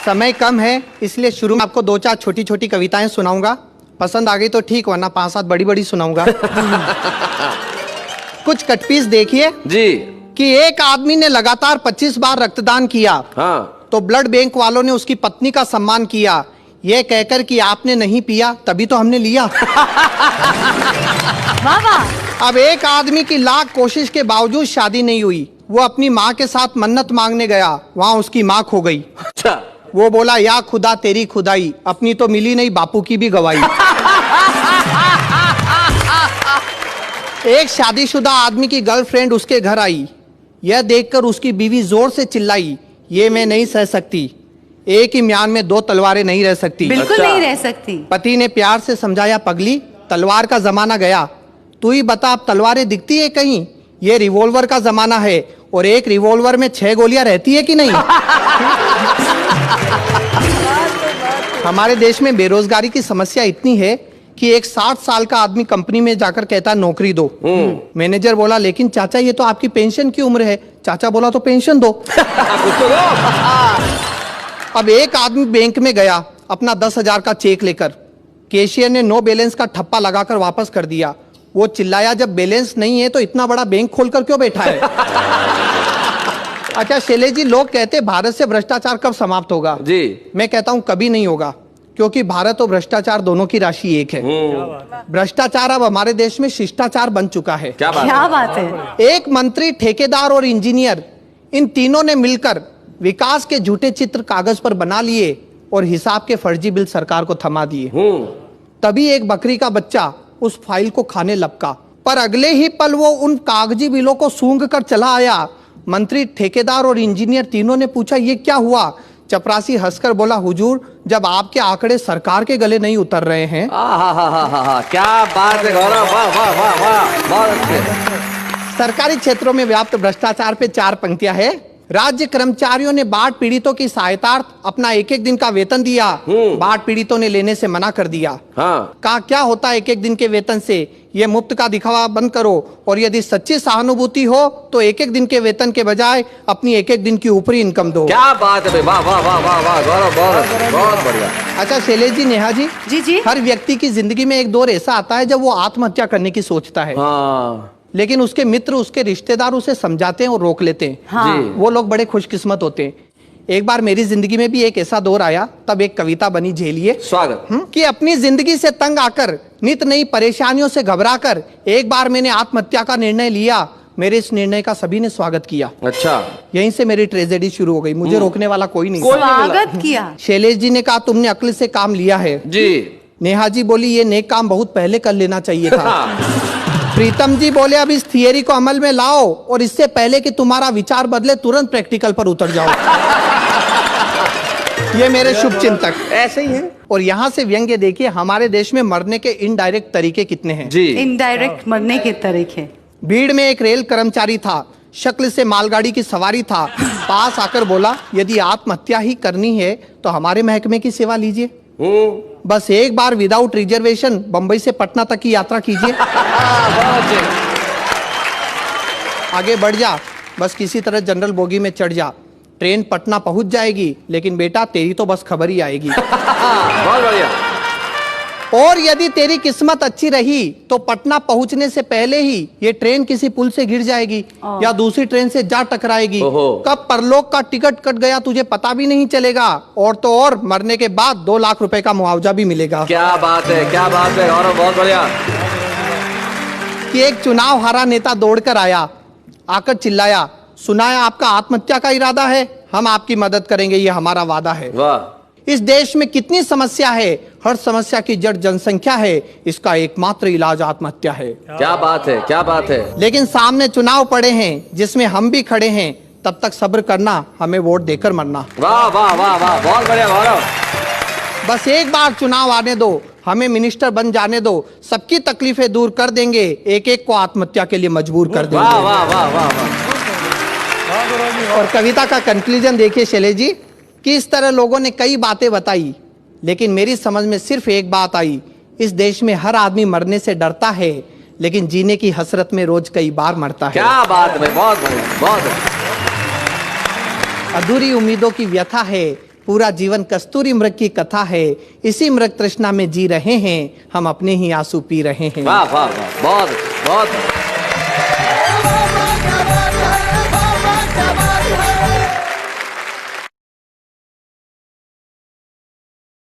समय कम है, इसलिए शुरू में आपको 2-4 छोटी छोटी कविताएं सुनाऊंगा। पसंद आ गई तो ठीक, वरना 5-7 बड़ी बड़ी सुनाऊंगा। कुछ कटपीस देखिए जी। कि एक आदमी ने लगातार 25 बार रक्तदान किया। हाँ। तो ब्लड बैंक वालों ने उसकी पत्नी का सम्मान किया, यह कहकर कि आपने नहीं पिया तभी तो हमने लिया। अब एक आदमी की लाख कोशिश के बावजूद शादी नहीं हुई। वो अपनी माँ के साथ मन्नत मांगने गया, वहां उसकी माँ खो गई। अच्छा। वो बोला, या खुदा तेरी खुदाई, अपनी तो मिली नहीं, बापू की भी गवाही। एक शादीशुदा आदमी की गर्लफ्रेंड उसके घर आई। यह देखकर उसकी बीवी जोर से चिल्लाई, ये मैं नहीं सह सकती, एक ही म्यान में 2 तलवारें नहीं रह सकती। बिल्कुल अच्छा। नहीं रह सकती। पति ने प्यार से समझाया, पगली तलवार का जमाना गया, तू ही बता अब तलवारें दिखती है कहीं? ये रिवॉल्वर का जमाना है, और एक रिवॉल्वर में 6 गोलियां रहती है कि नहीं? हमारे देश में बेरोजगारी की समस्या इतनी है कि एक 60 साल का आदमी कंपनी में जाकर कहता है नौकरी दो। मैनेजर बोला, लेकिन चाचा ये तो आपकी पेंशन की उम्र है। चाचा बोला, तो पेंशन दो। अब एक आदमी बैंक में गया अपना 10,000 का चेक लेकर। कैशियर ने नो बैलेंस का ठप्पा लगाकर वापस कर दिया। वो चिल्लाया, जब बैलेंस नहीं है तो इतना बड़ा बैंक खोलकर क्यों बैठा है? अच्छा शैलेश जी, लोग कहते भारत से भ्रष्टाचार कब समाप्त होगा? जी। मैं कहता हूं कभी नहीं होगा, क्योंकि भारत और भ्रष्टाचार दोनों की राशि एक है। भ्रष्टाचार अब हमारे देश में शिष्टाचार बन चुका है। क्या बात है। एक मंत्री, ठेकेदार और इंजीनियर, इन तीनों ने मिलकर विकास के झूठे चित्र कागज पर बना लिए और हिसाब के फर्जी बिल सरकार को थमा दिए। तभी एक बकरी का बच्चा उस फाइल को खाने लपका, पर अगले ही पल वो उन कागजी बिलों को सूंघ कर चला आया। मंत्री, ठेकेदार और इंजीनियर तीनों ने पूछा, ये क्या हुआ? चपरासी हंसकर बोला, हुजूर जब आपके आंकड़े सरकार के गले नहीं उतर रहे हैं। क्या बात है गौरव, वाह वाह वाह वाह, बहुत अच्छे। सरकारी क्षेत्रों में व्याप्त भ्रष्टाचार पे 4 पंक्तियां है। राज्य कर्मचारियों ने बाढ़ पीड़ितों की सहायतार्थ अपना 1-1 दिन का वेतन दिया। बाढ़ पीड़ितों ने लेने से मना कर दिया। हाँ। कहा, क्या होता है 1-1 दिन के वेतन से? ये मुफ्त का दिखावा बंद करो, और यदि सच्ची सहानुभूति हो तो 1-1 दिन के वेतन के बजाय अपनी 1-1 दिन की ऊपरी इनकम दो। क्या बात है, वाह वाह वाह वाह वाह गौरव, बहुत बहुत बढ़िया। अच्छा शैलेश जी, नेहा जी, जी। हर व्यक्ति की जिंदगी में एक दौर ऐसा आता है जब वो आत्महत्या करने की सोचता है। हाँ। लेकिन उसके मित्र, उसके रिश्तेदार उसे समझाते हैं और रोक लेते हैं। हाँ। वो लोग बड़े खुशकिस्मत होते हैं। एक बार मेरी जिंदगी में भी एक ऐसा दौर आया, तब एक कविता बनी, झेलिए। स्वागत। कि अपनी जिंदगी से तंग आकर, नित नई परेशानियों से घबराकर एक बार मैंने आत्महत्या का निर्णय लिया। मेरे इस निर्णय का सभी ने स्वागत किया। अच्छा। यहीं से मेरी ट्रेजेडी शुरू हो गई। मुझे रोकने वाला कोई नहीं। स्वागत किया। शैलेश जी ने कहा, तुमने अक्ल से काम लिया है। जी। नेहा जी बोली, ये नेक काम बहुत पहले कर लेना चाहिए था। प्रीतम जी बोले, अब इस थियरी को अमल में लाओ, और इससे पहले कि तुम्हारा विचार बदले तुरंत प्रैक्टिकल पर उतर जाओ। ये मेरे शुभ चिंतक ऐसे ही है। और यहाँ से व्यंग्य देखिए, हमारे देश में मरने के इनडायरेक्ट तरीके कितने हैं। जी। इनडायरेक्ट मरने के तरीके। भीड़ में एक रेल कर्मचारी था, शक्ल से मालगाड़ी की सवारी था। पास आकर बोला, यदि आत्महत्या ही करनी है तो हमारे महकमे की सेवा लीजिए। बस एक बार विदाउट रिजर्वेशन बंबई से पटना तक की यात्रा कीजिए। आगे बढ़ जा, बस किसी तरह जनरल बोगी में चढ़ जा। ट्रेन पटना पहुंच जाएगी, लेकिन बेटा तेरी तो बस खबर ही आएगी। बहुत बढ़िया। और यदि तेरी किस्मत अच्छी रही तो पटना पहुंचने से पहले ही ये ट्रेन किसी पुल से गिर जाएगी या दूसरी ट्रेन से जा टकराएगी। कब परलोक का टिकट कट गया तुझे पता भी नहीं चलेगा। और तो और मरने के बाद 2 लाख रुपए का मुआवजा भी मिलेगा। क्या बात है, क्या बात है गौरव, बहुत बढ़िया। कि एक चुनाव हारा नेता दौड़कर आया, आकर चिल्लाया, सुना है आपका आत्महत्या का इरादा है, हम आपकी मदद करेंगे, ये हमारा वादा है। वाह। इस देश में कितनी समस्या है, हर समस्या की जड़ जनसंख्या है, इसका एकमात्र इलाज आत्महत्या है। क्या बात है, क्या बात है। लेकिन सामने चुनाव पड़े हैं जिसमें हम भी खड़े हैं, तब तक सब्र करना, हमें वोट देकर मरना। वाह वाह वाह वाह, बहुत बढ़िया गौरव। बस एक बार चुनाव आने दो, हमें मिनिस्टर बन जाने दो, सबकी तकलीफें दूर कर देंगे, एक एक को आत्महत्या के लिए मजबूर कर देंगे। वाह वाह वाह वाह वाह। और कविता का कंक्लूजन देखिए शैलेश जी, कि इस तरह लोगों ने कई बातें बताई, लेकिन मेरी समझ में सिर्फ एक बात आई, इस देश में हर आदमी मरने से डरता है, लेकिन जीने की हसरत में रोज कई बार मरता है। क्या बात है, बहुत बढ़िया, बहुत। अधूरी उम्मीदों की व्यथा है, पूरा जीवन कस्तूरी मृग की कथा है, इसी मृग तृष्णा में जी रहे हैं, हम अपने ही आंसू पी रहे हैं। वाह वाह वाह, बहुत बहुत।